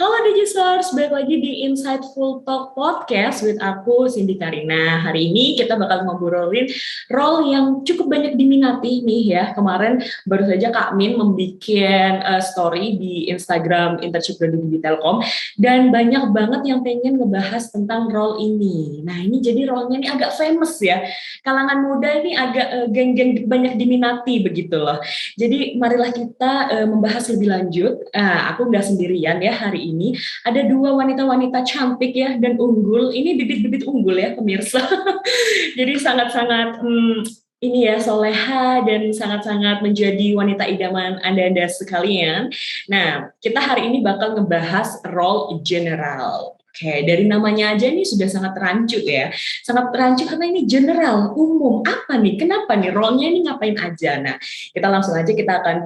Halo Digisors, balik lagi di Insightful Talk Podcast with aku, Cindy Karina. Hari ini kita bakal ngobrolin role yang cukup banyak diminati nih ya. Kemarin baru saja Kak Min membuat story di Instagram Internship di Telkom, dan banyak banget yang pengen ngebahas tentang role ini. Nah ini jadi role-nya ini agak famous ya. Kalangan muda ini agak geng-geng banyak diminati begitu loh. Jadi marilah kita membahas lebih lanjut. Aku nggak sendirian ya hari ini. Ada dua wanita-wanita cantik ya dan unggul. Ini bibit-bibit unggul ya pemirsa. Jadi sangat-sangat ini ya soleha dan sangat-sangat menjadi wanita idaman Anda-Anda sekalian. Nah, kita hari ini bakal ngebahas role general. Oke, dari namanya aja nih sudah sangat rancu ya. Sangat rancu karena ini general, umum. Apa nih? Kenapa nih? Role-nya ini ngapain aja? Nah, kita langsung aja kita akan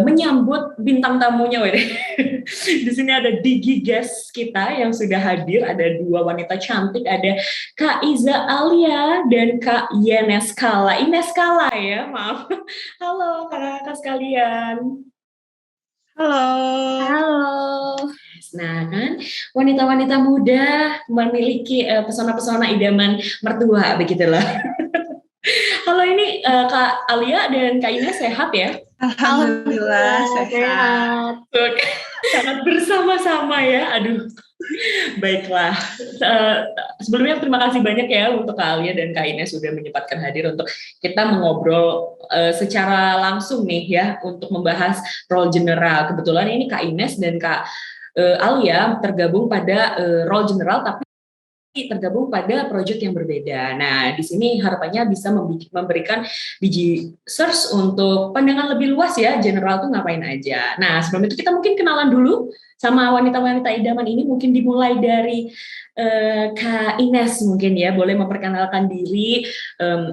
menyambut bintang tamunya. Di sini ada Digi guest kita yang sudah hadir. Ada dua wanita cantik. Ada Kak Iza Alia dan Kak Yenes Kala. Ines Kala ya, maaf. Halo kakak-kakak sekalian. Halo. Halo. Nah kan, wanita-wanita muda memiliki pesona-pesona idaman mertua, begitulah. Halo, ini Kak Alia dan Kak Ines sehat ya? Alhamdulillah sehat. Sangat bersama-sama ya, aduh. Baiklah, sebelumnya terima kasih banyak ya untuk Kak Alia dan Kak Ines sudah menyempatkan hadir untuk kita mengobrol secara langsung nih ya untuk membahas role general. Kebetulan ini Kak Ines dan Kak Alia tergabung pada role general tapi tergabung pada proyek yang berbeda. Nah, di sini harapannya bisa memberikan Digi Search untuk pandangan lebih luas ya, general tuh ngapain aja. Nah, sebelum itu kita mungkin kenalan dulu sama wanita-wanita idaman ini, mungkin dimulai dari Kak Ines mungkin ya, boleh memperkenalkan diri,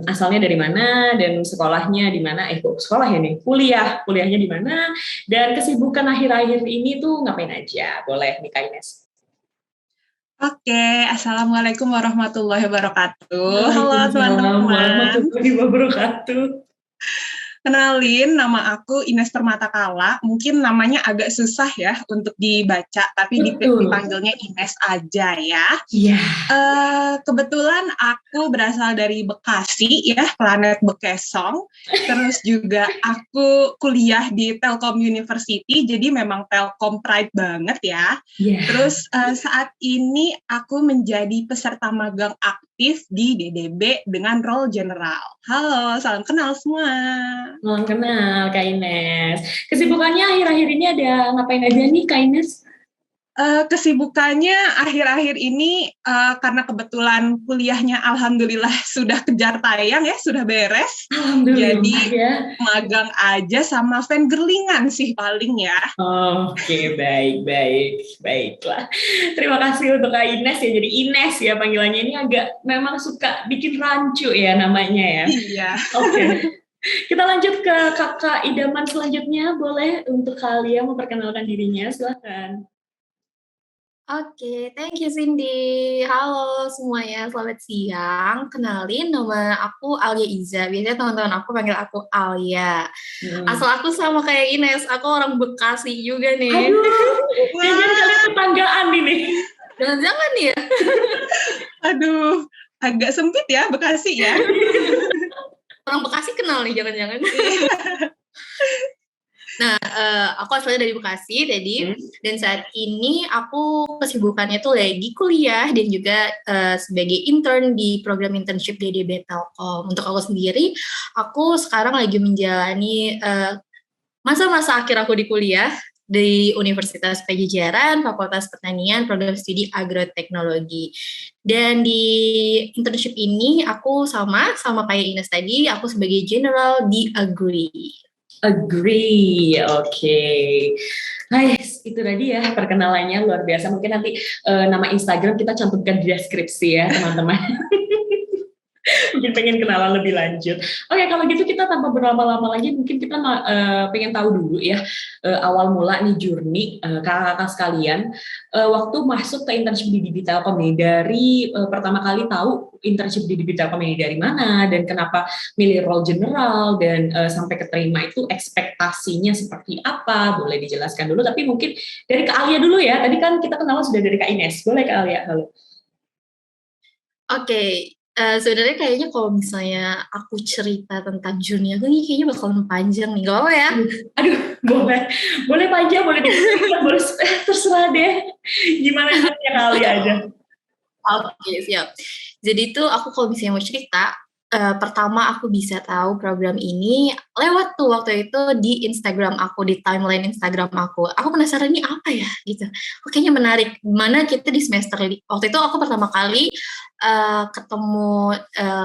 asalnya dari mana dan sekolahnya di mana, sekolah ya nih, kuliahnya di mana, dan kesibukan akhir-akhir ini tuh ngapain aja, boleh nih Kak Ines. Oke, Assalamualaikum warahmatullahi wabarakatuh. Halo teman-teman. Warahmatullahi wabarakatuh. Kenalin, nama aku Ines Permata Kala. Mungkin namanya agak susah ya untuk dibaca, tapi dipanggilnya Ines aja ya. Iya. Kebetulan aku berasal dari Bekasi ya, planet Bekesong. Terus juga aku kuliah di Telkom University, jadi memang Telkom Pride banget ya. Yeah. Terus saat ini aku menjadi peserta magang aktif di DDB dengan role general. Halo, salam kenal semua. Salam kenal Kak Ines. Kesibukannya akhir-akhir ini ada ngapain aja nih Kak Ines? Kesibukannya akhir-akhir ini karena kebetulan kuliahnya alhamdulillah sudah kejar tayang ya, sudah beres. Jadi ya, magang aja sama fangirlingan sih paling ya. Oke, baiklah. Terima kasih untuk Kak Ines ya. Jadi Ines ya panggilannya ini agak memang suka bikin rancu ya namanya ya. Iya. Oke. Kita lanjut ke kakak idaman selanjutnya. Boleh untuk kalian memperkenalkan dirinya, silakan. Oke, thank you Cindy. Halo semuanya, selamat siang. Kenalin, nama aku Alia Iza. Biasanya teman-teman aku panggil aku Alia. Asal aku sama kayak Ines, aku orang Bekasi juga nih. Aduh, jangan kalian tetanggaan nih. Jangan ya. Aduh, agak sempit ya Bekasi ya. Orang Bekasi kenal nih, jangan-jangan. Nah, aku asalnya dari Bekasi tadi, dan saat ini aku kesibukannya tuh lagi kuliah dan juga sebagai intern di program internship DDB Telkom. Untuk aku sendiri, aku sekarang lagi menjalani masa-masa akhir aku di kuliah di Universitas Pajajaran, Fakultas Pertanian, program studi agroteknologi. Dan di internship ini aku sama kayak Ines tadi, aku sebagai general di Agree, oke. Nice, itu tadi ya perkenalannya luar biasa. Mungkin nanti nama Instagram kita cantumkan di deskripsi ya teman-teman. Mungkin pengen kenalan lebih lanjut. Oke, kalau gitu kita tanpa berlama-lama lagi, mungkin kita pengen tahu dulu ya, awal mula nih journey kakak-kakak sekalian, waktu masuk ke internship di DB Telkom nih, dari pertama kali tahu internship di DB Telkom ini dari mana, dan kenapa milih role general, dan sampai keterima itu ekspektasinya seperti apa, boleh dijelaskan dulu, tapi mungkin dari Kak Alia dulu ya, tadi kan kita kenalan sudah dari Kak Ines, boleh Kak Alia, halo. Oke, sebenarnya kayaknya kalau misalnya aku cerita tentang journey aku nih kayaknya bakalan panjang nih, gak apa ya? Aduh, boleh panjang, boleh dipercepat, boleh terserah deh, gimana ya kali aja. Oke, siap. Jadi itu aku kalau misalnya mau cerita, pertama aku bisa tahu program ini lewat tuh waktu itu di Instagram aku, di timeline Instagram aku. Aku penasaran ini apa ya gitu. Kayaknya menarik. Gimana kita di semester waktu itu aku pertama kali ketemu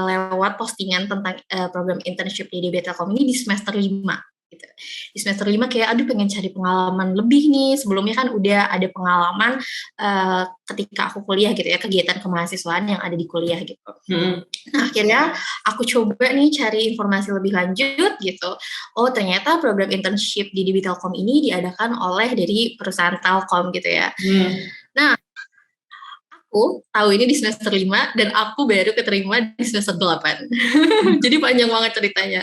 lewat postingan tentang program internship di DB Telkom ini di semester 5. Gitu. Di semester 5 kayak aduh pengen cari pengalaman lebih nih, sebelumnya kan udah ada pengalaman ketika aku kuliah gitu ya, kegiatan kemahasiswaan yang ada di kuliah gitu. Nah akhirnya aku coba nih cari informasi lebih lanjut gitu. Oh ternyata program internship di DB Telkom ini diadakan oleh dari perusahaan Telkom gitu ya. Nah aku tahu ini di semester 5 dan aku baru keterima di semester 8. Jadi panjang banget ceritanya.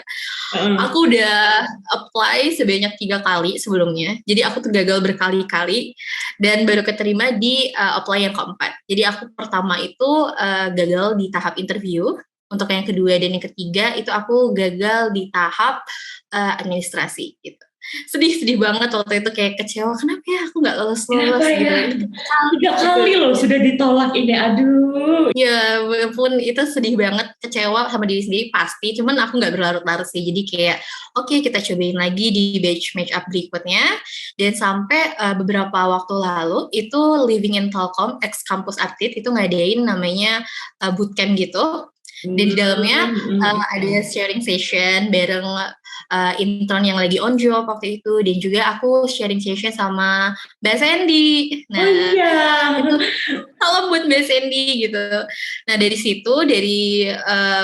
Aku udah apply sebanyak 3 kali sebelumnya. Jadi aku tuh gagal berkali-kali dan baru keterima di apply yang keempat. Jadi aku pertama itu gagal di tahap interview. Untuk yang kedua dan yang ketiga itu aku gagal di tahap administrasi gitu. Sedih banget waktu itu, kayak kecewa, kenapa ya aku nggak lolos gitu. 3 kali loh sudah ditolak ini, aduh. Ya walaupun itu sedih banget, kecewa sama diri sendiri pasti, cuman aku nggak berlarut-larut sih, jadi kayak oke, kita cobain lagi di batch match up berikutnya, dan sampai beberapa waktu lalu itu Living in Telkom ex Campus Update itu ngadain namanya bootcamp gitu. Dan di dalamnya ada sharing session bareng intern yang lagi on job waktu itu, dan juga aku sharing session sama Mbak Sandy. Nah, itu salam buat Mbak Sandy gitu. Nah dari situ, dari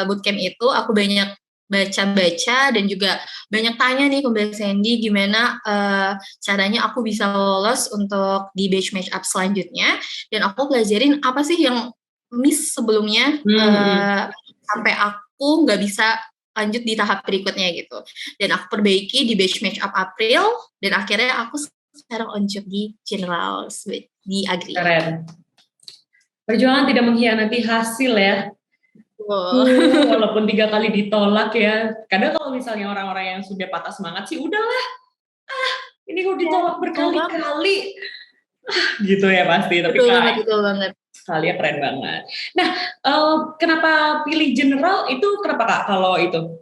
bootcamp itu aku banyak baca-baca dan juga banyak tanya nih ke Mbak Sandy gimana caranya aku bisa lolos untuk di batch match up selanjutnya, dan aku pelajarin apa sih yang miss sebelumnya sampai aku nggak bisa lanjut di tahap berikutnya gitu. Dan aku perbaiki di batch match up April, dan akhirnya aku sekarang on job di General di Agri. Keren. Perjuangan tidak mengkhianati hasil ya. Walaupun 3 kali ditolak ya. Kadang kalau misalnya orang-orang yang sudah patah semangat sih udahlah. Ini kok ditolak berkali-kali. Gitu ya pasti. Tapi betul banget. Kalian keren banget. Nah, kenapa pilih general itu, kenapa Kak kalau itu?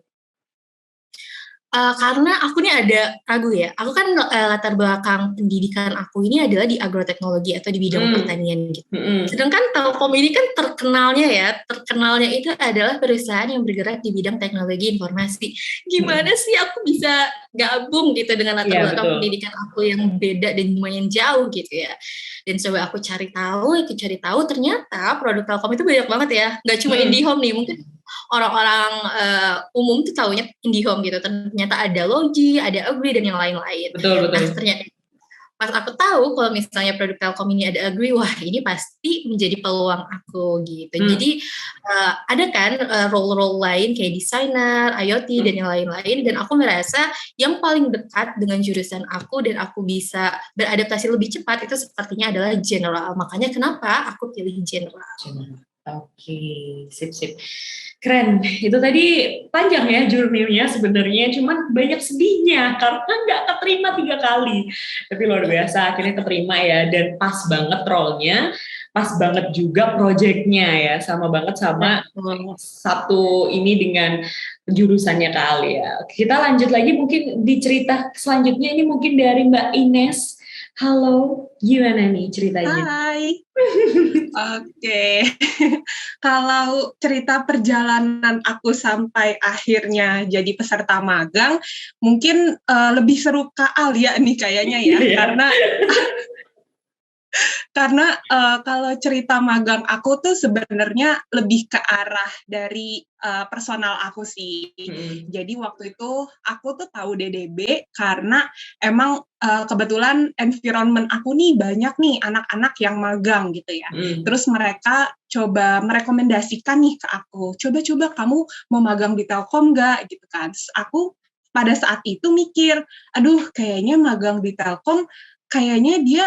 Karena aku nih ada ragu ya. Aku kan latar belakang pendidikan aku ini adalah di agroteknologi atau di bidang pertanian gitu. Sedangkan Telkom ini kan terkenalnya itu adalah perusahaan yang bergerak di bidang teknologi informasi. Gimana sih aku bisa gabung gitu dengan latar belakang pendidikan aku yang beda dan lumayan jauh gitu ya. Dan coba aku cari tahu ternyata produk Telkom itu banyak banget ya. Gak cuma IndiHome nih, mungkin orang-orang umum tuh taunya IndiHome gitu. Ternyata ada Logi, ada Agri, dan yang lain-lain. Betul. Nah, ternyata pas aku tahu kalau misalnya produk Telkom ini ada Agri, wah ini pasti menjadi peluang aku gitu. Jadi ada kan role-role lain kayak desainer, IoT, dan yang lain-lain, dan aku merasa yang paling dekat dengan jurusan aku dan aku bisa beradaptasi lebih cepat itu sepertinya adalah general. Makanya kenapa aku pilih general. Oke, sip. Keren, itu tadi panjang ya journey-nya sebenarnya, cuman banyak sedihnya karena nggak keterima 3 kali. Tapi luar biasa, akhirnya keterima ya, dan pas banget role-nya, pas banget juga project-nya ya, sama banget sama satu ini dengan jurusannya Kak Alia. Kita lanjut lagi mungkin di cerita selanjutnya, ini mungkin dari Mbak Ines. Halo, gimana nih ceritanya? Hai. Oke. Kalau cerita perjalanan aku sampai akhirnya jadi peserta magang, mungkin lebih seru Kak Alia nih kayaknya ya, Karena kalau cerita magang aku tuh sebenarnya lebih ke arah dari personal aku sih. Jadi waktu itu aku tuh tahu DDB karena emang kebetulan environment aku nih banyak nih anak-anak yang magang gitu ya. Terus mereka coba merekomendasikan nih ke aku, coba-coba kamu mau magang di Telkom nggak gitu kan. Terus aku pada saat itu mikir, aduh kayaknya magang di Telkom kayaknya dia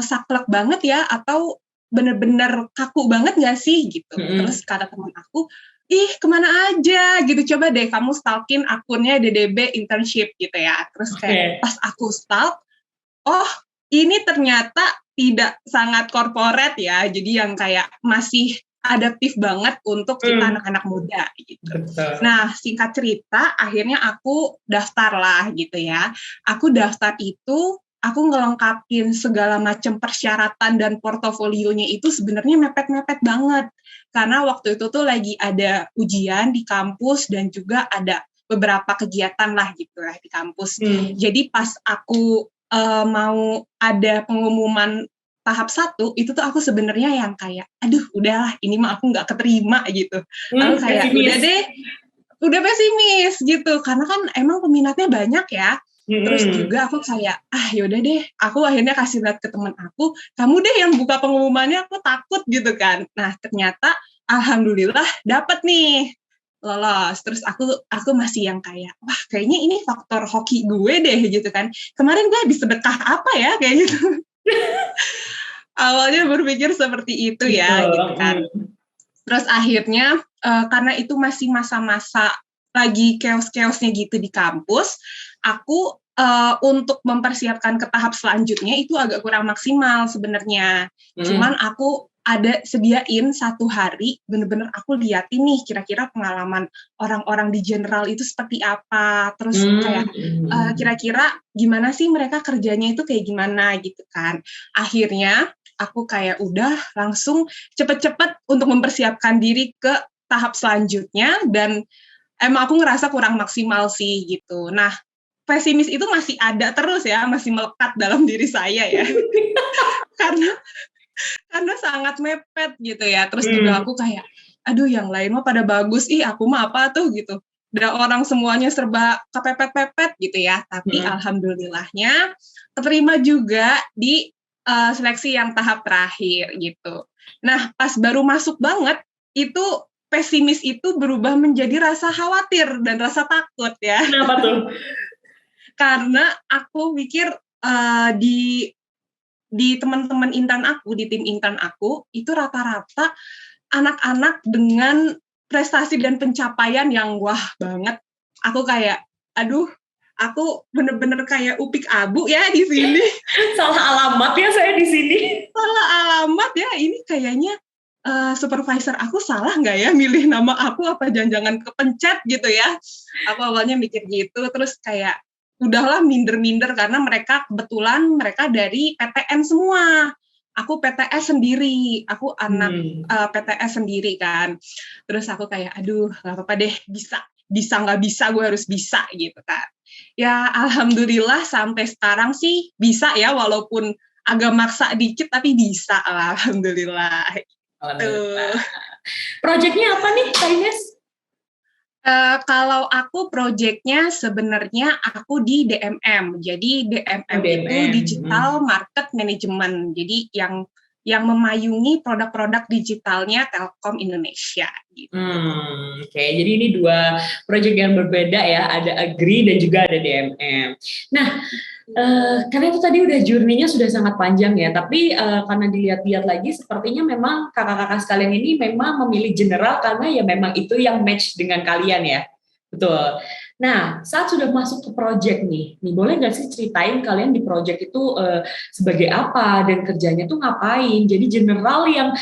saklek banget ya, atau bener-bener kaku banget gak sih gitu. Terus kata teman aku, ih kemana aja gitu, coba deh kamu stalkin akunnya DDB internship gitu ya. Terus kayak pas aku stalk, oh ini ternyata tidak sangat corporate ya, jadi yang kayak masih adaptif banget untuk kita anak-anak muda gitu. Nah singkat cerita, akhirnya aku daftar lah gitu ya. Aku daftar itu, aku ngelengkapin segala macam persyaratan dan portofolionya itu sebenarnya mepet-mepet banget. Karena waktu itu tuh lagi ada ujian di kampus dan juga ada beberapa kegiatan lah gitu lah di kampus. Jadi pas aku mau ada pengumuman tahap 1, itu tuh aku sebenarnya yang kayak, aduh udahlah ini mah aku nggak keterima gitu. Aku kayak udah deh, udah pesimis gitu. Karena kan emang peminatnya banyak ya. Terus juga aku kayak, yaudah deh, aku akhirnya kasih lihat ke teman aku, kamu deh yang buka pengumumannya, aku takut gitu kan. Nah ternyata alhamdulillah dapet nih, lolos. Terus aku masih yang kayak, wah kayaknya ini faktor hoki gue deh gitu kan. Kemarin gue habis sedekah apa ya kayak gitu. Awalnya berpikir seperti itu ya gitu kan. Terus akhirnya karena itu masih masa-masa lagi chaos-chaosnya gitu di kampus, aku untuk mempersiapkan ke tahap selanjutnya itu agak kurang maksimal sebenarnya. Cuman aku ada sediain 1 hari, bener-bener aku liatin nih kira-kira pengalaman orang-orang di general itu seperti apa, terus kayak kira-kira gimana sih mereka kerjanya itu kayak gimana gitu kan. Akhirnya aku kayak udah langsung cepet-cepet untuk mempersiapkan diri ke tahap selanjutnya, dan emang aku ngerasa kurang maksimal sih gitu. Nah, pesimis itu masih ada terus ya, masih melekat dalam diri saya ya. karena sangat mepet gitu ya. Terus juga aku kayak, aduh yang lain mah pada bagus, aku mah apa tuh gitu. Udah orang semuanya serba kepepet-pepet gitu ya. Tapi alhamdulillahnya keterima juga di seleksi yang tahap terakhir gitu. Nah, pas baru masuk banget, itu pesimis itu berubah menjadi rasa khawatir dan rasa takut ya. Kenapa tuh? Karena aku pikir di teman-teman intern aku, di tim intern aku, itu rata-rata anak-anak dengan prestasi dan pencapaian yang wah banget. Aku kayak, aduh, aku bener-bener kayak upik abu ya di sini. Salah alamat ya saya di sini. Salah alamat ya, ini kayaknya supervisor aku salah nggak ya milih nama aku, apa jangan-jangan kepencet gitu ya. Aku awalnya mikir gitu, terus kayak udahlah minder-minder karena mereka kebetulan mereka dari PTN semua. Aku PTS sendiri, aku anak PTS sendiri kan. Terus aku kayak, aduh nggak apa-apa deh, bisa nggak bisa gue harus bisa gitu kan. Ya alhamdulillah sampai sekarang sih bisa ya, walaupun agak maksa dikit tapi bisa lah, alhamdulillah. Project-nya apa nih, Kak Ines? Kalau aku project-nya sebenarnya aku di DMM. Jadi DMM itu Digital Market Management. Jadi yang memayungi produk-produk digitalnya Telkom Indonesia. Gitu. Oke, jadi ini 2 project yang berbeda ya. Ada Agri dan juga ada DMM. Nah, karena itu tadi udah journey-nya sudah sangat panjang ya, tapi karena dilihat-lihat lagi sepertinya memang kakak-kakak sekalian ini memang memilih general karena ya memang itu yang match dengan kalian ya, betul. Nah, saat sudah masuk ke project nih boleh nggak sih ceritain kalian di project itu sebagai apa dan kerjanya tuh ngapain? Jadi general yang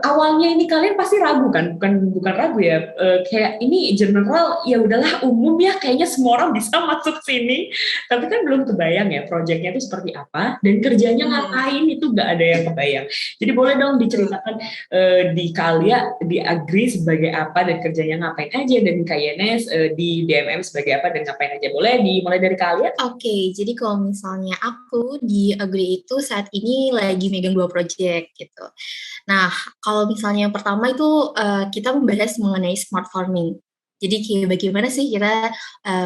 awalnya ini kalian pasti ragu kan, bukan ragu ya, kayak ini general ya udahlah umum ya, kayaknya semua orang bisa masuk sini, tapi kan belum kebayang ya projectnya itu seperti apa dan kerjanya ngapain, itu nggak ada yang kebayang. Jadi boleh dong diceritakan di kalian di Agri sebagai apa dan kerjanya ngapain aja, dan Kak Ines di DMM BMM sebagai apa dan ngapain aja? Boleh dimulai dari kalian? Oke, jadi kalau misalnya aku di Agri itu saat ini lagi megang 2 project gitu. Nah, kalau misalnya yang pertama itu kita membahas mengenai smart farming. Jadi kayak bagaimana sih kita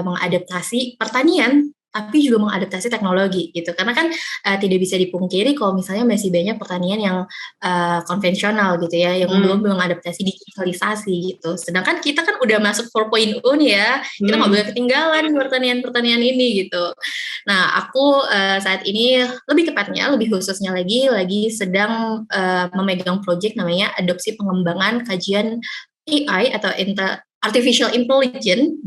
mengadaptasi pertanian tapi juga mengadaptasi teknologi gitu. Karena kan tidak bisa dipungkiri kalau misalnya masih banyak pertanian yang konvensional gitu ya, yang belum mengadaptasi digitalisasi gitu. Sedangkan kita kan udah masuk 4.0 nih ya, kita nggak boleh ketinggalan pertanian ini gitu. Nah, aku saat ini lebih tepatnya, lebih khususnya lagi sedang memegang project namanya adopsi pengembangan kajian AI atau artificial intelligence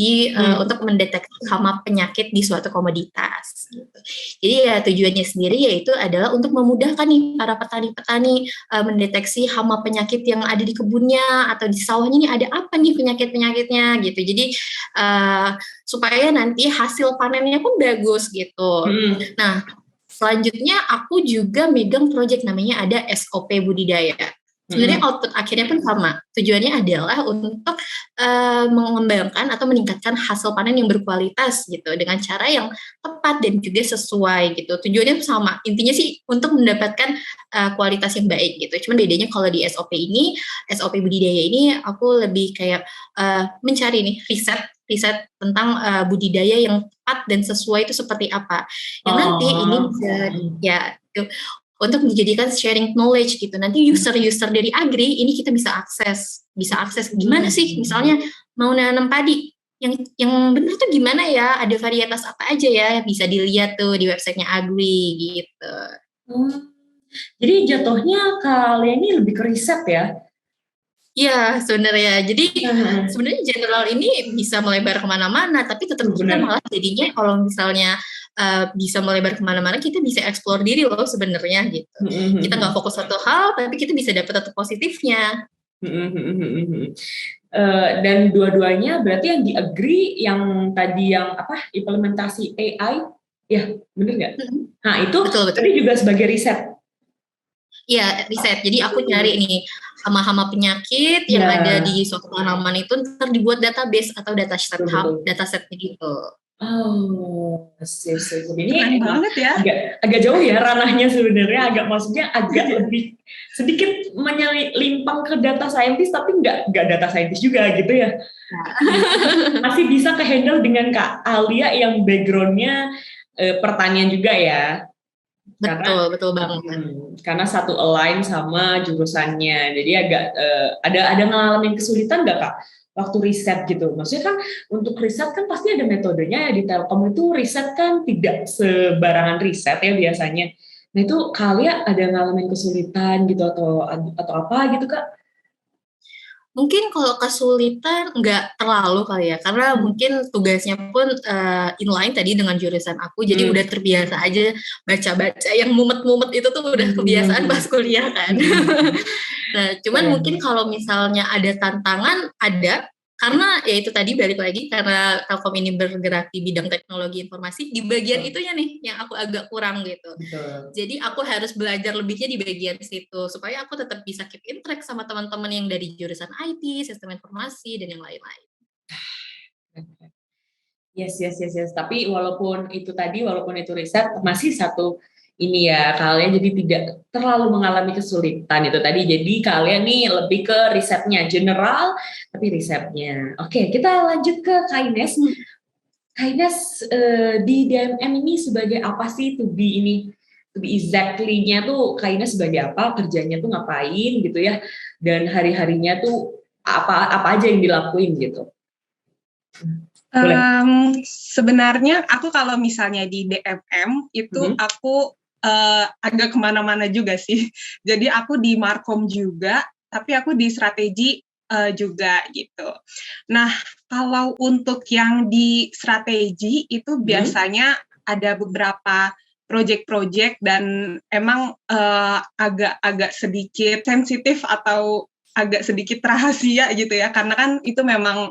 untuk mendeteksi hama penyakit di suatu komoditas. Gitu. Jadi ya tujuannya sendiri yaitu adalah untuk memudahkan nih para petani-petani mendeteksi hama penyakit yang ada di kebunnya atau di sawahnya ini ada apa nih penyakit-penyakitnya gitu. Jadi supaya nanti hasil panennya pun bagus gitu. Nah, selanjutnya aku juga megang project namanya ada SOP budidaya. Sebenarnya output akhirnya pun sama. Tujuannya adalah untuk mengembangkan atau meningkatkan hasil panen yang berkualitas gitu dengan cara yang tepat dan juga sesuai gitu. Tujuannya sama. Intinya sih untuk mendapatkan kualitas yang baik gitu. Cuman bedanya kalau di SOP ini, SOP budidaya ini aku lebih kayak mencari nih riset tentang budidaya yang tepat dan sesuai itu seperti apa. Yang nanti ini bisa ya untuk menjadikan sharing knowledge gitu. Nanti user-user dari Agri ini kita bisa akses gimana sih misalnya mau nanam padi yang benar tuh gimana ya, ada varietas apa aja ya, bisa dilihat tuh di websitenya Agri gitu. Jadi jatuhnya kalian ini lebih ke riset ya? Iya, sebenarnya. Jadi sebenarnya general ini bisa melebar kemana-mana, tapi tetap kita malah jadinya kalau misalnya bisa melebar kemana-mana, kita bisa explore diri loh sebenarnya gitu. Kita nggak fokus satu hal, tapi kita bisa dapat satu positifnya. Dan dua-duanya berarti yang di Agri yang tadi yang implementasi AI, ya bener nggak? Nah itu betul. Tapi juga sebagai riset. Iya, riset. Jadi aku nyari nih hama-hama penyakit yang ada di suatu tanaman itu ntar dibuat database atau dataset gitu. Oh, ini keren banget ya. Agak jauh ya ranahnya sebenarnya, agak lebih sedikit menyelimpang ke data scientist, tapi nggak data scientist juga gitu ya. Masih bisa ke-handle dengan Kak Alia yang background-nya pertanian juga ya. Betul banget. Karena satu align sama jurusannya, jadi agak ada ngalamin kesulitan nggak Kak waktu riset gitu? Maksudnya kan untuk riset kan pasti ada metodenya ya, di Telkom itu riset kan tidak sebarangan riset ya biasanya. Nah itu kalian ada ngalamin kesulitan gitu atau apa gitu Kak? Mungkin kalau kesulitan nggak terlalu kali ya, karena mungkin tugasnya pun inline tadi dengan jurusan aku, jadi udah terbiasa aja baca-baca yang mumet-mumet itu tuh udah kebiasaan pas kuliah kan. Nah, cuman mungkin kalau misalnya ada tantangan, karena ya itu tadi balik lagi karena Telkom ini bergerak di bidang teknologi informasi, di bagian itunya nih yang aku agak kurang gitu. Jadi aku harus belajar lebihnya di bagian situ supaya aku tetap bisa keep in track sama teman-teman yang dari jurusan IT, sistem informasi dan yang lain-lain. Yes. Tapi walaupun itu riset, masih satu ini ya, kalian jadi tidak terlalu mengalami kesulitan itu tadi. Jadi kalian nih lebih ke risetnya, general tapi risetnya. Oke, kita lanjut ke Kak Ines. Kak Ines di DMM ini sebagai apa sih to be exactly-nya tuh Kak Ines sebagai apa, kerjanya tuh ngapain gitu ya, dan hari-harinya tuh apa aja yang dilakuin gitu. Sebenarnya aku kalau misalnya di DMM itu aku agak kemana-mana juga sih. Jadi aku di Markom juga, tapi aku di strategi juga gitu. Nah, kalau untuk yang di strategi itu biasanya ada beberapa project-project dan emang agak sedikit sensitif atau agak sedikit rahasia gitu ya, karena kan itu memang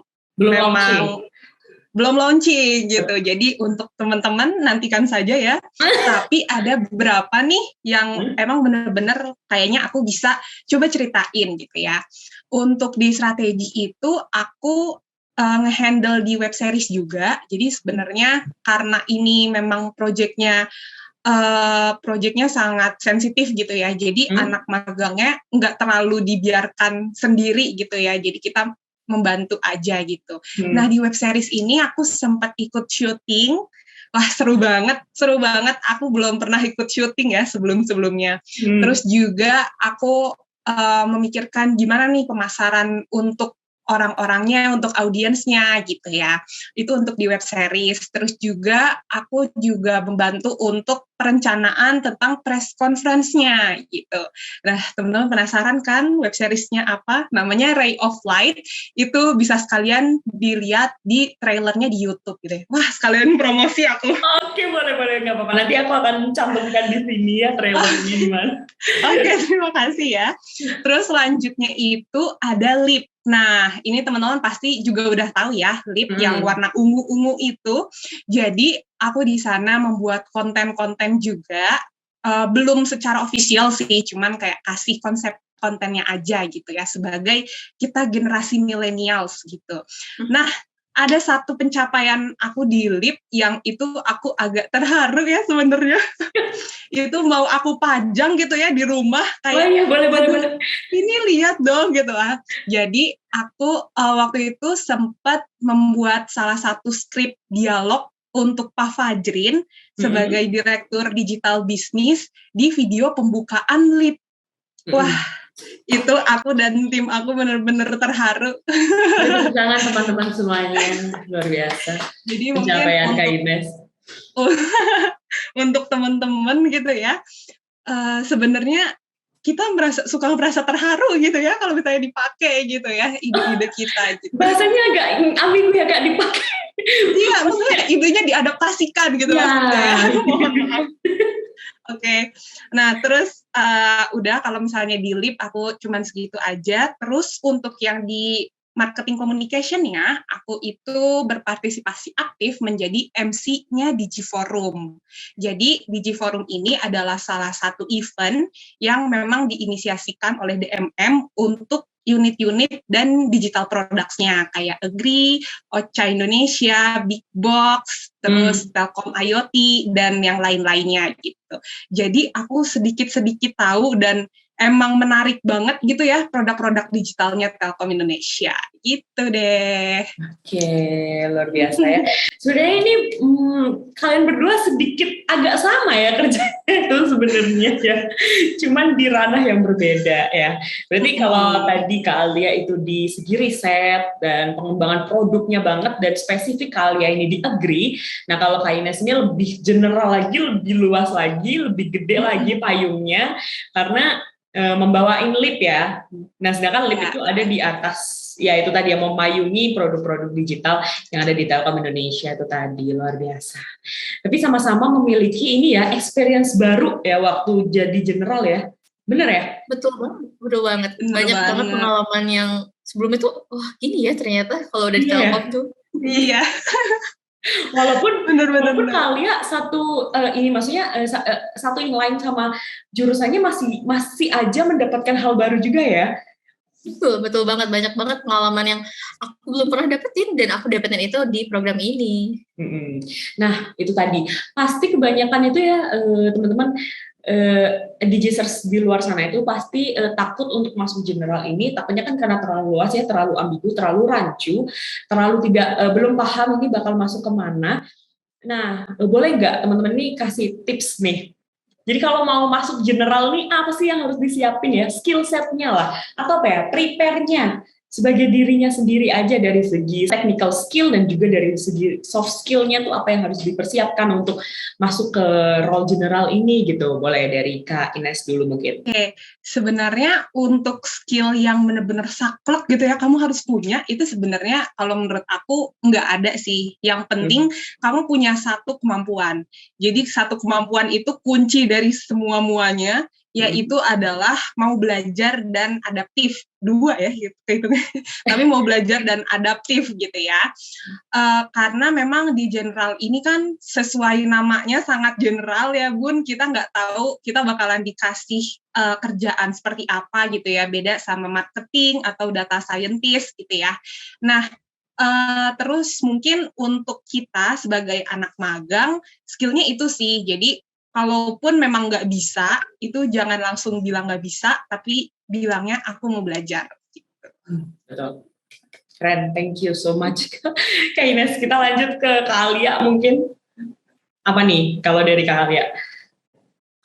belum launching gitu. Jadi untuk teman-teman nantikan saja ya. Tapi ada beberapa nih yang emang benar-benar kayaknya aku bisa coba ceritain gitu ya. Untuk di strategi itu aku nge-handle di web series juga. Jadi sebenarnya karena ini memang proyeknya sangat sensitif gitu ya. Jadi anak magangnya nggak terlalu dibiarkan sendiri gitu ya. Jadi kita membantu aja gitu. Nah di web series ini aku sempat ikut syuting. Wah seru banget. Aku belum pernah ikut syuting ya sebelum-sebelumnya. Terus juga aku memikirkan gimana nih pemasaran untuk orang-orangnya, untuk audiensnya gitu ya. Itu untuk di web series. Terus juga aku juga membantu untuk perencanaan tentang press conference-nya gitu. Nah, teman-teman penasaran kan web series-nya apa? Namanya Ray of Light. Itu bisa sekalian dilihat di trailernya di YouTube gitu ya. Wah, sekalian promosi aku. Oke, boleh, nggak apa-apa. Nanti aku akan cantumkan di sini ya trailernya di mana. Oke, terima kasih ya. Terus selanjutnya itu ada Lip. Nah, ini teman-teman pasti juga udah tahu ya, Lip yang warna ungu-ungu itu. Jadi, aku di sana membuat konten-konten juga, belum secara official sih, cuman kayak kasih konsep kontennya aja gitu ya, sebagai kita generasi millennials gitu. Nah, ada satu pencapaian aku di Lip yang itu aku agak terharu ya sebenarnya. Itu mau aku pajang gitu ya di rumah kayak iya, boleh. Ini lihat dong gitu lah. Jadi aku waktu itu sempat membuat salah satu skrip dialog untuk Pak Fajrin sebagai direktur digital bisnis di video pembukaan Lip. Wah, itu aku dan tim aku benar-benar terharu. Jangan teman-teman semuanya, luar biasa. Jadi pencapaian Kak Ines. Untuk teman-teman gitu ya, sebenarnya kita suka merasa terharu gitu ya kalau misalnya dipakai gitu ya ide-ide kita. Gitu. Bahasanya agak ambigu ya Kak, dipakai. Iya, maksudnya idenya diadaptasikan gitu maksudnya. Oke. Nah, terus udah kalau misalnya di Lip aku cuman segitu aja. Terus untuk yang di marketing communication-nya, aku itu berpartisipasi aktif menjadi MC-nya Digiforum. Jadi, Digiforum ini adalah salah satu event yang memang diinisiasikan oleh DMM untuk unit-unit dan digital products-nya, kayak Agree, Ocha Indonesia, Big Box, terus Telkom IoT, dan yang lain-lainnya gitu. Jadi, aku sedikit-sedikit tahu dan emang menarik banget gitu ya produk-produk digitalnya Telkom Indonesia. Gitu deh. Oke, luar biasa ya. Sebenarnya ini kalian berdua sedikit agak sama ya kerjanya itu sebenarnya ya. Cuman di ranah yang berbeda ya. Berarti kalau tadi Kak Alia itu di segi riset dan pengembangan produknya banget dan spesifik Kak Alia ini di Agree. Nah kalau Kak Ines ini lebih general lagi, lebih luas lagi, lebih gede lagi payungnya karena membawain Lip ya. Nah, sedangkan Lip itu ada di atas, ya itu tadi yang memayungi produk-produk digital yang ada di Telkom Indonesia itu tadi, luar biasa. Tapi sama-sama memiliki ini ya, experience baru ya waktu jadi general ya. Bener ya? Betul banget. Banyak banget pengalaman yang sebelum itu, wah gini ya ternyata kalau udah di Telkom tuh. Iya. Walaupun Kalian satu ini maksudnya satu inline sama jurusannya masih aja mendapatkan hal baru juga ya. Betul banget, banyak banget pengalaman yang aku belum pernah dapetin dan aku dapetin itu di program ini. Nah itu tadi pasti kebanyakan itu ya teman-teman Digisters di luar sana itu pasti takut untuk masuk general ini, takutnya kan karena terlalu luas ya, terlalu ambigu, terlalu rancu, terlalu tidak belum paham ini bakal masuk kemana. Nah, boleh nggak teman-teman nih kasih tips nih? Jadi kalau mau masuk general nih, apa sih yang harus disiapin ya? Skill set-nya lah, atau apa ya? Prepare-nya sebagai dirinya sendiri aja dari segi technical skill dan juga dari segi soft skill-nya tuh apa yang harus dipersiapkan untuk masuk ke role general ini gitu. Boleh dari Kak Ines dulu mungkin. Oke, sebenarnya untuk skill yang benar-benar saklek gitu ya, kamu harus punya, itu sebenarnya kalau menurut aku nggak ada sih. Yang penting kamu punya satu kemampuan. Jadi satu kemampuan itu kunci dari semua-muanya, yaitu adalah mau belajar dan adaptif. Dua ya gitu. Tapi mau belajar dan adaptif gitu ya. Karena memang di general ini kan sesuai namanya sangat general ya Bun, kita nggak tahu kita bakalan dikasih kerjaan seperti apa gitu ya, beda sama marketing atau data scientist gitu ya. Nah, Terus mungkin untuk kita sebagai anak magang, skillnya itu sih. Jadi kalaupun memang nggak bisa, itu jangan langsung bilang nggak bisa, tapi bilangnya aku mau belajar. Betul. Keren, thank you so much. Kak Ines, kita lanjut ke Kak Alia mungkin. Apa nih kalau dari Kak Alia?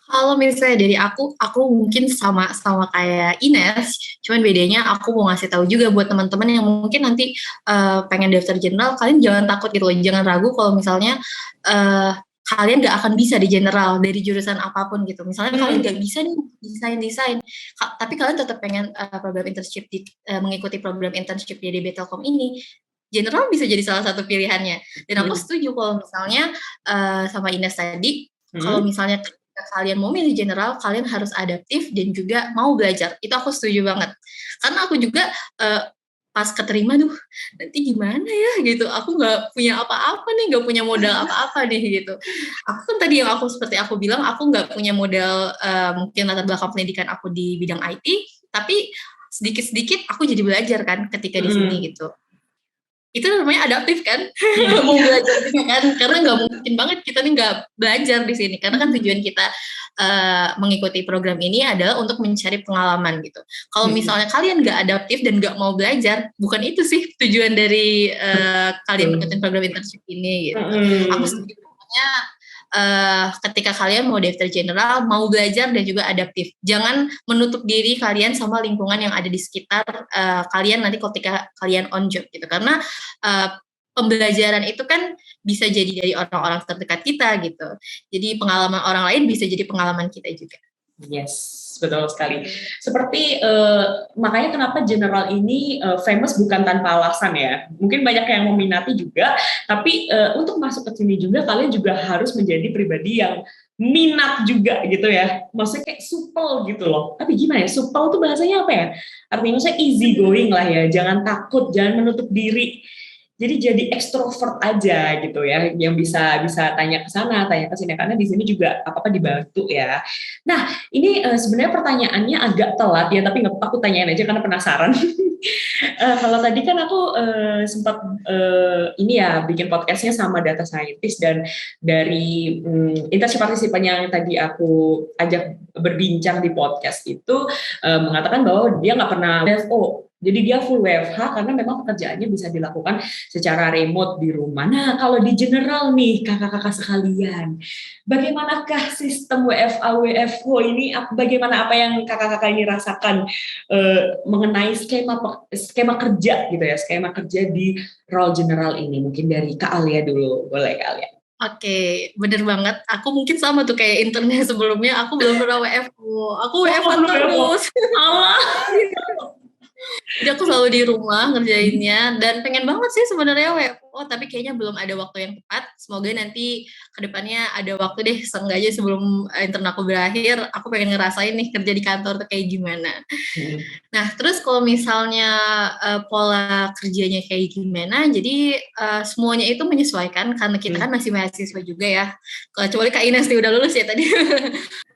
Kalau misalnya dari aku mungkin sama kayak Ines, cuman bedanya aku mau ngasih tahu juga buat teman-teman yang mungkin nanti pengen daftar general, kalian jangan takut gitu loh, jangan ragu kalau misalnya kalian nggak akan bisa di general dari jurusan apapun gitu. Misalnya kalian nggak bisa nih desain, tapi kalian tetap pengen program internship mengikuti program internship di DB Telkom ini. General bisa jadi salah satu pilihannya. Dan aku setuju kalau misalnya sama Ines tadi, kalau misalnya kalian mau milih general, kalian harus adaptif dan juga mau belajar. Itu aku setuju banget. Karena aku juga pas keterima nanti gimana ya gitu. Aku nggak punya apa-apa nih, nggak punya modal apa-apa nih gitu. Aku kan tadi yang seperti aku bilang, aku nggak punya modal mungkin latar belakang pendidikan aku di bidang IT, tapi sedikit-sedikit aku jadi belajar kan ketika di sini gitu. Itu namanya adaptif kan, mau belajar juga kan, karena nggak mungkin banget kita nih nggak belajar di sini, karena kan tujuan kita mengikuti program ini adalah untuk mencari pengalaman gitu. Kalau misalnya kalian nggak adaptif dan nggak mau belajar, bukan itu sih tujuan dari kalian ikutin program internship ini gitu. Aku setuju pokoknya ketika kalian mau daftar general, mau belajar dan juga adaptif. Jangan menutup diri kalian sama lingkungan yang ada di sekitar kalian nanti ketika kalian on job gitu. Karena pembelajaran itu kan bisa jadi dari orang-orang terdekat kita gitu. Jadi pengalaman orang lain bisa jadi pengalaman kita juga. Yes, betul sekali. Seperti makanya kenapa general ini famous bukan tanpa alasan ya. Mungkin banyak yang meminati juga, tapi untuk masuk ke sini juga kalian juga harus menjadi pribadi yang minat juga gitu ya. Maksudnya kayak supel gitu loh. Tapi gimana ya? Supel itu bahasanya apa ya? Artinya maksudnya easy going lah ya. Jangan takut, jangan menutup diri. Jadi ekstrovert aja gitu ya, yang bisa tanya ke sana, tanya ke sini, karena di sini juga apa-apa dibantu ya. Nah, ini sebenarnya pertanyaannya agak telat ya, tapi nggak apa-apa, aku tanyain aja karena penasaran. Kalau tadi kan aku sempat ini ya bikin podcastnya sama data scientist, dan dari internship partisipan yang tadi aku ajak berbincang di podcast itu mengatakan bahwa dia nggak pernah WFO. Jadi dia full WFH karena memang pekerjaannya bisa dilakukan secara remote di rumah. Nah, kalau di general nih kakak-kakak sekalian, bagaimanakah sistem WFA WFO ini? Bagaimana apa yang kakak-kakak ini rasakan mengenai skema kerja gitu ya, skema kerja di role general ini? Mungkin dari Kak Alia dulu, boleh Kak Alia? Oke, bener banget. Aku mungkin sama tuh kayak internnya sebelumnya. Aku belum pernah WFO. Aku WFH terus. Allah. Jadi aku selalu di rumah ngerjainnya, dan pengen banget sih sebenarnya WFO, tapi kayaknya belum ada waktu yang tepat. Semoga nanti kedepannya ada waktu deh, seenggaknya sebelum intern aku berakhir, aku pengen ngerasain nih kerja di kantor tuh kayak gimana. Nah, terus kalau misalnya pola kerjanya kayak gimana, jadi semuanya itu menyesuaikan, karena kita kan masih mahasiswa juga ya. Kecuali Kak Ines nih udah lulus ya tadi.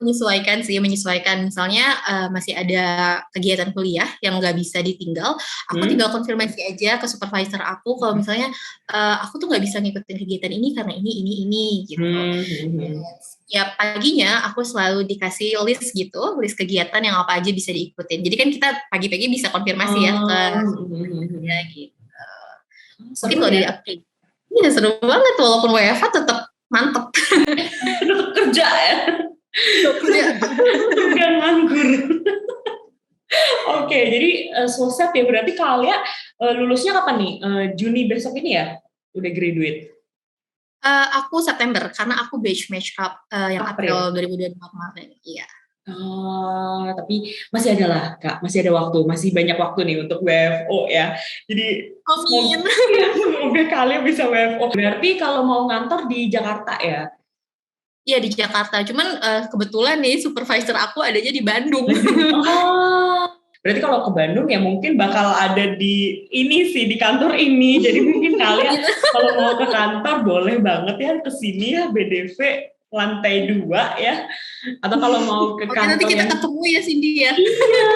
Menyesuaikan. Misalnya masih ada kegiatan kuliah yang nggak bisa ditinggal, aku tinggal konfirmasi aja ke supervisor aku kalau misalnya aku tuh nggak bisa ngikutin kegiatan ini karena ini gitu. Ya paginya aku selalu dikasih list kegiatan yang apa aja bisa diikutin. Jadi kan kita pagi-pagi bisa konfirmasi ya ke ya gitu. Mungkin kalau dari aku, ya seru banget walaupun WFH tetap mantep. Tetap kerja ya. Bukan nganggur. Oke, jadi selesai ya, berarti kalian lulusnya kapan nih? Juni besok ini ya? Udah graduate? Aku September, karena aku batch match up yang April 2024 kemarin. Iya. Tapi masih ada lah Kak, masih ada waktu, masih banyak waktu nih untuk WFO ya. Jadi semoga kalian bisa WFO. Berarti kalau mau ngantor di Jakarta ya? Iya di Jakarta, cuman kebetulan nih supervisor aku adanya di Bandung. Berarti kalau ke Bandung ya mungkin bakal ada di kantor ini. Jadi mungkin kalian kalau mau ke kantor boleh banget ya kesini ya, BDV lantai 2 ya. Atau kalau mau ke kantor nanti kita ketemu ya Cindy ya. Iya.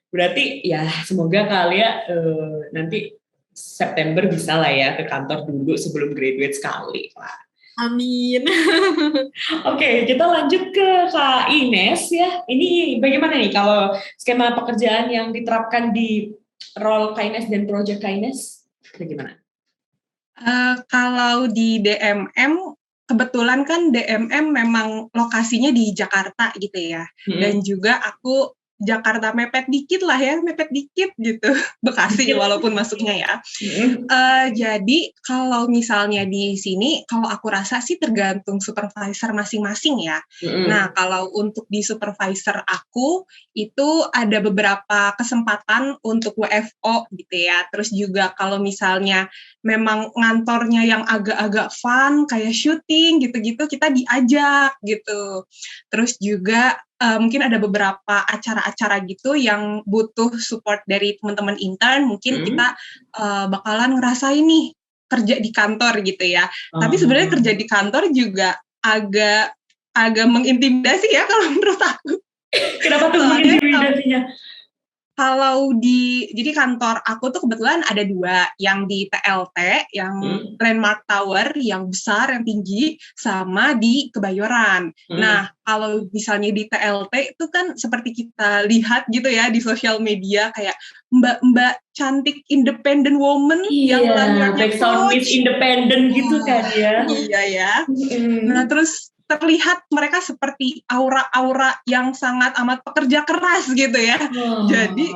Berarti ya semoga kalian nanti September bisa lah ya ke kantor dulu sebelum graduate sekali. Wah. Amin. Oke, kita lanjut ke Kak Ines ya. Ini bagaimana nih kalau skema pekerjaan yang diterapkan di role Kak Ines dan project Kak Ines? Bagaimana? Kalau di DMM, kebetulan kan DMM memang lokasinya di Jakarta gitu ya. Dan juga aku Jakarta mepet dikit gitu, Bekasi walaupun masuknya ya. Jadi kalau misalnya di sini, kalau aku rasa sih tergantung supervisor masing-masing ya. Nah, kalau untuk di supervisor aku, itu ada beberapa kesempatan untuk WFO gitu ya. Terus juga kalau misalnya memang ngantornya yang agak-agak fun, kayak syuting gitu-gitu, kita diajak gitu. Terus juga mungkin ada beberapa acara-acara gitu yang butuh support dari teman-teman intern, mungkin kita bakalan ngerasain nih kerja di kantor gitu ya. Tapi sebenarnya kerja di kantor juga agak mengintimidasi ya kalau menurut aku. Kenapa tuh mengintimidasinya? Jadi kantor aku tuh kebetulan ada 2, yang di TLT, yang Landmark Tower, yang besar, yang tinggi, sama di Kebayoran. Nah, kalau misalnya di TLT itu kan seperti kita lihat gitu ya di sosial media, kayak mbak-mbak cantik independent woman yang layarnya background Miss Independent gitu kan ya. Iya ya. Nah, terus terlihat mereka seperti aura-aura yang sangat amat pekerja keras gitu ya. Jadi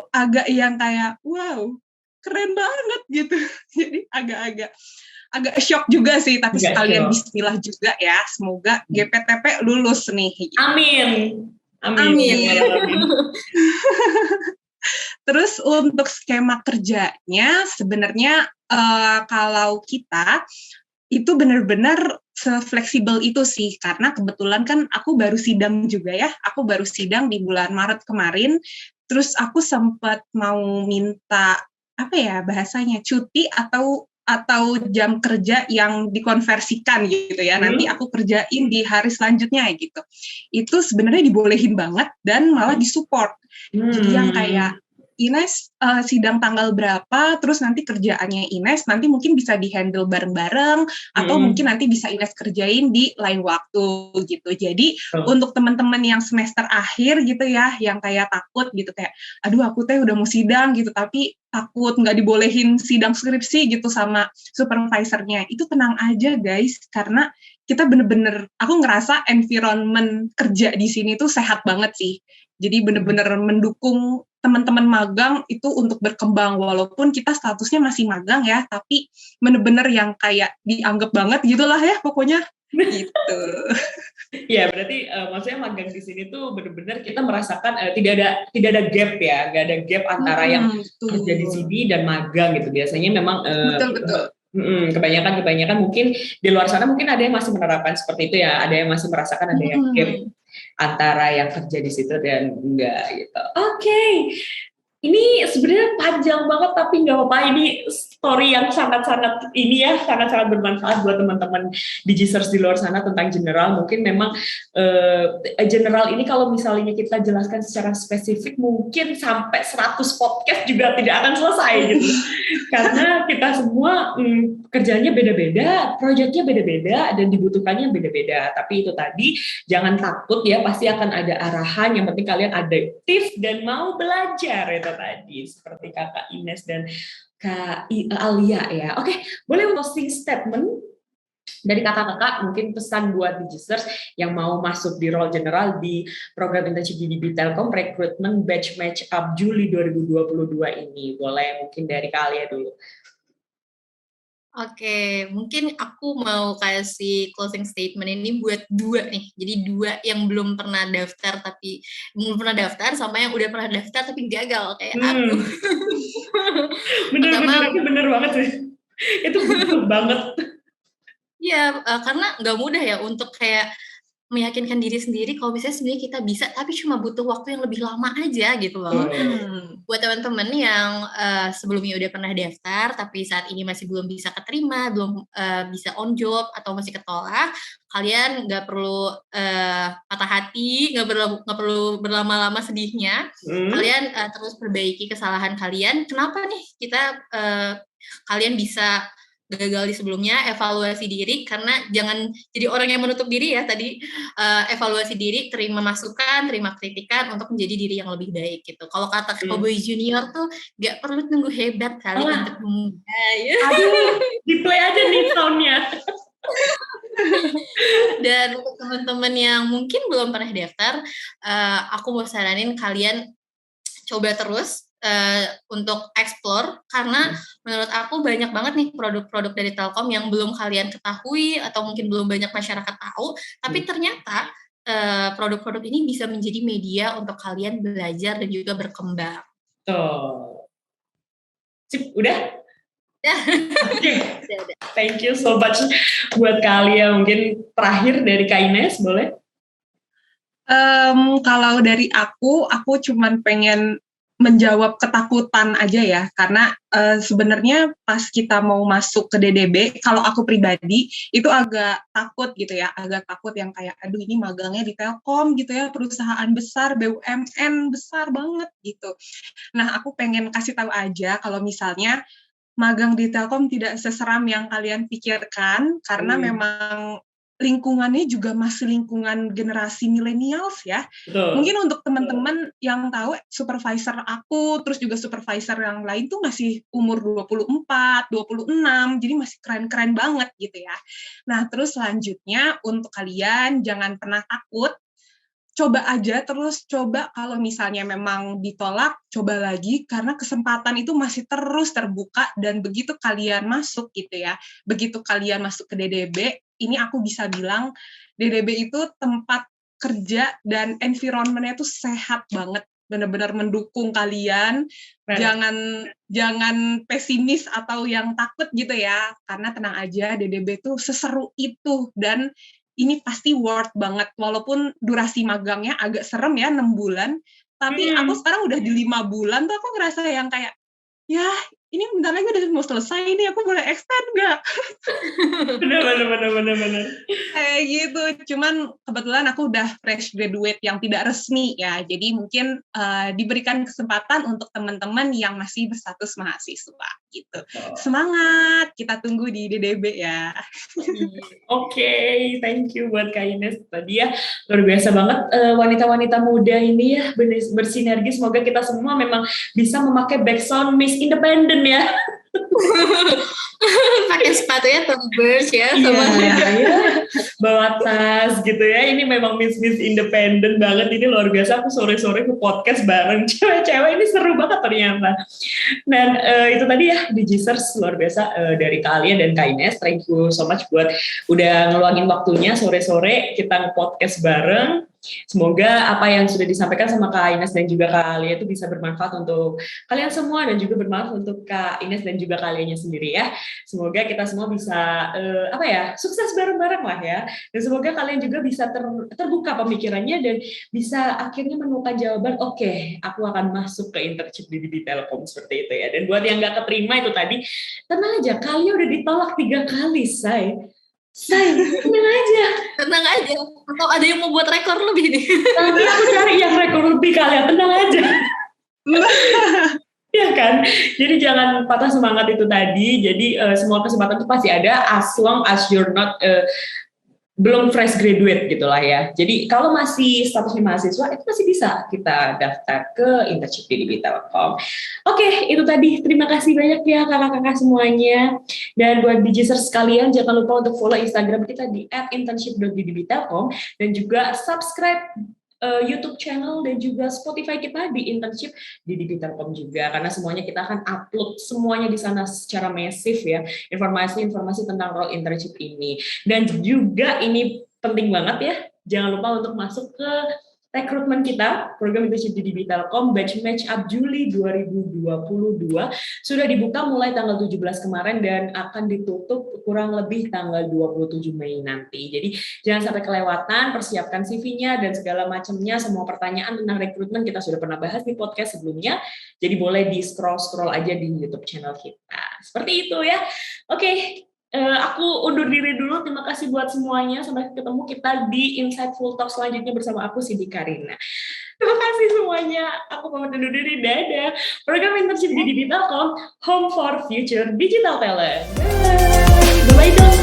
agak yang kayak wow, keren banget gitu. Jadi agak shock juga sih, tapi sekalian bismillah juga ya. Semoga GPTP lulus nih. Amin. Terus untuk skema kerjanya sebenarnya kalau kita itu benar-benar se-fleksibel itu sih, karena kebetulan kan aku baru sidang juga ya, aku baru sidang di bulan Maret kemarin, terus aku sempat mau minta, bahasanya, cuti atau jam kerja yang dikonversikan gitu ya, nanti aku kerjain di hari selanjutnya gitu. Itu sebenarnya dibolehin banget dan malah disupport. Jadi yang kayak, Ines sidang tanggal berapa, terus nanti kerjaannya Ines nanti mungkin bisa di-handle bareng-bareng, atau mungkin nanti bisa Ines kerjain di lain waktu gitu. Jadi untuk teman-teman yang semester akhir gitu ya, yang kayak takut gitu, kayak aduh aku teh udah mau sidang gitu, tapi takut nggak dibolehin sidang skripsi gitu sama supervisornya, itu tenang aja guys, karena kita bener-bener, aku ngerasa environment kerja di sini tuh sehat banget sih. Jadi bener-bener mendukung teman-teman magang itu untuk berkembang, walaupun kita statusnya masih magang ya, tapi bener-bener yang kayak dianggap banget gitulah ya pokoknya gitu. Ya berarti maksudnya magang di sini tuh bener-bener kita merasakan tidak ada gap ya, nggak ada gap antara yang kerja di sini dan magang gitu. Biasanya memang betul. Kebanyakan mungkin di luar sana mungkin ada yang masih menerapkan seperti itu ya, ada yang masih merasakan ada yang gap antara yang kerja di situ dan enggak gitu. Oke. Ini sebenarnya panjang banget tapi nggak apa-apa, ini story yang sangat-sangat bermanfaat buat teman-teman Digisters di luar sana tentang general. Mungkin memang general ini kalau misalnya kita jelaskan secara spesifik mungkin sampai 100 podcast juga tidak akan selesai gitu. Karena kita semua kerjanya beda-beda, proyeknya beda-beda dan dibutuhkannya beda-beda. Tapi itu tadi jangan takut ya, pasti akan ada arahan, yang penting kalian adaptif dan mau belajar itu tadi, seperti Kakak Ines dan Kak Alia ya. Oke, boleh closing statement dari kakak-kakak, mungkin pesan buat Digisters yang mau masuk di role general di program internship di Telkom Recruitment Batch Match Up Juli 2022 ini. Boleh mungkin dari Kak Alia dulu. Oke, mungkin aku mau kasih closing statement ini buat 2 nih. Jadi 2 yang belum pernah daftar sama yang udah pernah daftar tapi gagal kayak aku. Bener banget sih. Itu betul banget. Iya, karena nggak mudah ya untuk kayak meyakinkan diri sendiri kalau misalnya sebenarnya kita bisa, tapi cuma butuh waktu yang lebih lama aja gitu loh. Buat teman-teman yang sebelumnya udah pernah daftar, tapi saat ini masih belum bisa keterima, belum bisa on job atau masih ketolak, kalian nggak perlu patah hati, nggak perlu berlama-lama sedihnya. Kalian terus perbaiki kesalahan kalian. Kenapa nih kalian bisa gagal di sebelumnya, evaluasi diri, karena jangan jadi orang yang menutup diri ya tadi, evaluasi diri, terima masukan, terima kritikan untuk menjadi diri yang lebih baik gitu. Kalau kata Cowboy Junior tuh gak perlu nunggu hebat kali untuk memulai. Aduh, di-play aja nih soundnya. Dan untuk teman-teman yang mungkin belum pernah daftar, aku mau saranin kalian coba terus untuk explore, karena menurut aku banyak banget nih produk-produk dari Telkom yang belum kalian ketahui atau mungkin belum banyak masyarakat tahu, tapi ternyata produk-produk ini bisa menjadi media untuk kalian belajar dan juga berkembang. Tuh. Sip, udah? Okay. Thank you so much buat kalian. Mungkin terakhir dari Kak Ines, boleh? Kalau dari aku cuman pengen menjawab ketakutan aja ya, karena sebenarnya pas kita mau masuk ke DDB, kalau aku pribadi itu agak takut gitu ya, agak takut yang kayak aduh ini magangnya di Telkom gitu ya, perusahaan besar, BUMN besar banget gitu. Nah aku pengen kasih tahu aja kalau misalnya magang di Telkom tidak seseram yang kalian pikirkan, karena memang lingkungannya juga masih lingkungan generasi millennials ya. Betul. Mungkin untuk teman-teman yang tahu, supervisor aku, terus juga supervisor yang lain tuh masih umur 24, 26, jadi masih keren-keren banget gitu ya. Nah, terus selanjutnya untuk kalian jangan pernah takut, coba aja terus, coba kalau misalnya memang ditolak, coba lagi, karena kesempatan itu masih terus terbuka, dan begitu kalian masuk gitu ya, begitu kalian masuk ke DDB, ini aku bisa bilang DDB itu tempat kerja dan environment-nya tuh sehat banget, benar-benar mendukung kalian. Jangan pesimis atau yang takut gitu ya, karena tenang aja, DDB tuh seseru itu, dan ini pasti worth banget, walaupun durasi magangnya agak serem ya, 6 bulan, tapi aku sekarang udah di 5 bulan tuh aku ngerasa yang kayak, ya ini bentar lagi udah mau selesai, ini aku boleh extend nggak? Bener. Kayak gitu, cuman kebetulan aku udah fresh graduate yang tidak resmi ya, jadi mungkin diberikan kesempatan untuk teman-teman yang masih berstatus mahasiswa gitu. Semangat, kita tunggu di DDB ya. Oke, thank you buat Kak Ines tadi ya, luar biasa banget wanita-wanita muda ini ya, bersinergi. Semoga kita semua memang bisa memakai backsound Miss Independent ya. Pakai sepatunya Converse ya, sama bawa tas gitu ya. Ini memang Miss Independent banget. Ini luar biasa. Aku sore-sore ke podcast bareng cewek-cewek, ini seru banget ternyata. Dan itu tadi ya, Digisters luar biasa dari kalian dan Kak Ines. Thank you so much buat udah ngeluangin waktunya sore-sore kita nge-podcast bareng. Semoga apa yang sudah disampaikan sama Kak Ines dan juga Kak Alia itu bisa bermanfaat untuk kalian semua, dan juga bermanfaat untuk Kak Ines dan juga kaliannya sendiri ya. Semoga kita semua bisa sukses bareng-bareng lah ya. Dan semoga kalian juga bisa terbuka pemikirannya dan bisa akhirnya menemukan jawaban, oke, aku akan masuk ke internship di Telkom seperti itu ya. Dan buat yang nggak keterima itu tadi, tenang aja, kalian udah ditolak 3 kali, say. Tenang aja. Atau ada yang mau buat rekor lebih nih? Nanti aku cari yang rekor lebih kalian, tenang aja. Ya kan? Jadi jangan patah semangat itu tadi. Jadi semua kesempatan itu pasti ada, as long as you're not belum fresh graduate gitulah ya. Jadi kalau masih statusnya mahasiswa itu masih bisa kita daftar ke internship di Telkom. Oke, itu tadi. Terima kasih banyak ya kakak-kakak semuanya. Dan buat Digisters sekalian, jangan lupa untuk follow Instagram kita di @internship.ddbtelkom dan juga subscribe YouTube channel dan juga Spotify kita di internship di Telkom juga, karena semuanya kita akan upload semuanya di sana secara masif ya, informasi-informasi tentang role internship ini. Dan juga ini penting banget ya, jangan lupa untuk masuk ke rekrutmen kita, program internship di Telkom batch match up Juli 2022 sudah dibuka mulai tanggal 17 kemarin dan akan ditutup kurang lebih tanggal 27 Mei nanti. Jadi jangan sampai kelewatan, persiapkan CV-nya dan segala macamnya. Semua pertanyaan tentang rekrutmen kita sudah pernah bahas di podcast sebelumnya. Jadi boleh di scroll aja di YouTube channel kita. Seperti itu ya. Oke. Aku undur diri dulu. Terima kasih buat semuanya. Sampai ketemu kita di Insightful Talk selanjutnya bersama aku, Cindy Karina. Terima kasih semuanya. Aku pamit undur diri. Dadah. Program internship di Telkom, Home for Future Digital Talent. Bye. Bye-bye.